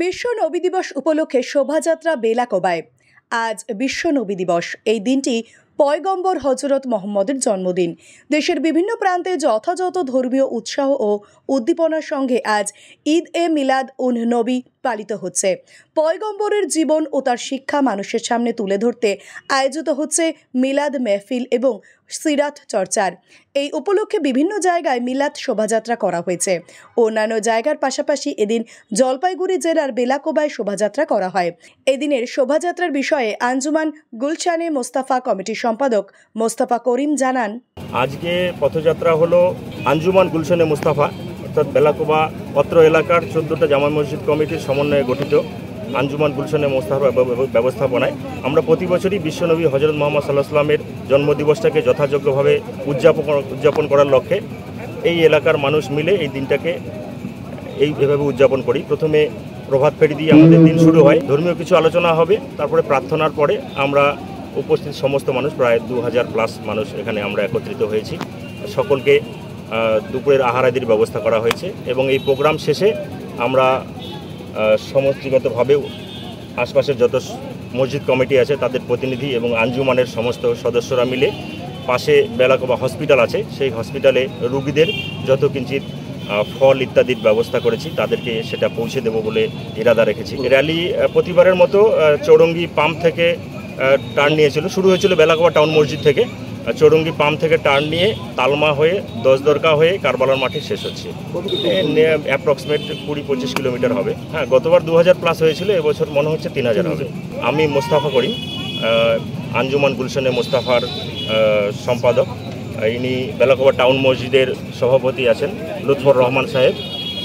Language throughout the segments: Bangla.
বিশ্ব নবী দিবস উপলক্ষে শোভাযাত্রা বেলাকোবায়। আজ বিশ্ব নবী দিবস। এই দিনটি পয়গম্বর হজরত মোহাম্মদের জন্মদিন। দেশের বিভিন্ন প্রান্তে যথাযথ ধর্মীয় উৎসাহ ও উদ্দীপনার সঙ্গে আজ ঈদ এ মিলাদ উন নবী পালিত হচ্ছে। পয়গম্বরের জীবন ও তার শিক্ষা মানুষের সামনে তুলে ধরতে আয়োজিত হচ্ছে মিলাদ মেহফিল এবং সিরাত চর্চার। এই উপলক্ষে বিভিন্ন জায়গায় মিলাদ শোভাযাত্রা করা হয়েছে। অন্যান্য জায়গার পাশাপাশি এদিন জলপাইগুড়ি জেলার বেলাকোবায় শোভাযাত্রা করা হয়। এদিনের শোভাযাত্রার বিষয়ে আঞ্জুমান গুলশানে মোস্তফা কমিটির সম্পাদক মোস্তফা করিম জানান, আজকে পথযাত্রা হলো আঞ্জুমান গুলশানে মোস্তফা অর্থাৎ বেলাকোবা অত্র এলাকার 14টা জামা মসজিদ কমিটির সমন্বয়ে গঠিত আঞ্জুমান গুলশানে মোস্তফা ব্যবস্থাপনায় আমরা প্রতি বছরই বিশ্বনবী হজরত মোহাম্মদ সাল্লাল্লাহু আলাইহি ওয়াসাল্লামের জন্মদিবসটাকে যথাযোগ্যভাবে উদযাপন করার লক্ষ্যে এই এলাকার মানুষ মিলে এই দিনটাকে এইভাবে উদযাপন করি। প্রথমে প্রভাত ফেরি দিয়ে আমাদের দিন শুরু হয়, ধর্মীয় কিছু আলোচনা হবে, তারপরে প্রার্থনার পরে আমরা উপস্থিত সমস্ত মানুষ প্রায় 2000+ মানুষ এখানে আমরা একত্রিত হয়েছি। সকলকে দুপুরের আহারাদির ব্যবস্থা করা হয়েছে এবং এই প্রোগ্রাম শেষে আমরা সমষ্টিগতভাবে আশপাশের যত মসজিদ কমিটি আছে তাদের প্রতিনিধি এবং আঞ্জুমানের সমস্ত সদস্যরা মিলে পাশে বেলাকোবা হসপিটাল আছে, সেই হসপিটালে রুগীদের যত কিঞ্চিত ফল ইত্যাদির ব্যবস্থা করেছি, তাদেরকে সেটা পৌঁছে দেব বলে ইরাদা রেখেছি। র্যালি প্রতিবারের মতো চৌরঙ্গি পাম্প থেকে টার্ন নিয়েছিল, শুরু হয়েছিল বেলাকোবা টাউন মসজিদ থেকে, চৌরঙ্গি পাম্প থেকে টার্ন নিয়ে তালমা হয়ে দশদরকা হয়ে কারবালার মাঠে শেষ হচ্ছে। অ্যাপ্রক্সিমেট 20-25 কিলোমিটার হবে। হ্যাঁ, গতবার 2000+ হয়েছিল, এবছর মনে হচ্ছে 3000 হবে। আমি মোস্তফা করিম, আঞ্জুমান গুলশানে মোস্তফার সম্পাদক। ইনি বেলাকোবা টাউন মসজিদের সভাপতি আছেন লুৎফর রহমান সাহেব,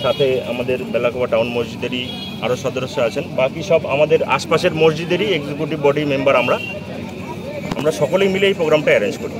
সাথে আমাদের বেলাকোবা টাউন মসজিদেরই আরও সদস্য আছেন, বাকি সব আমাদের আশপাশের মসজিদেরই এক্সিকিউটিভ বডি মেম্বার। আমরা সকলেই মিলে এই প্রোগ্রামটা অ্যারেঞ্জ করি।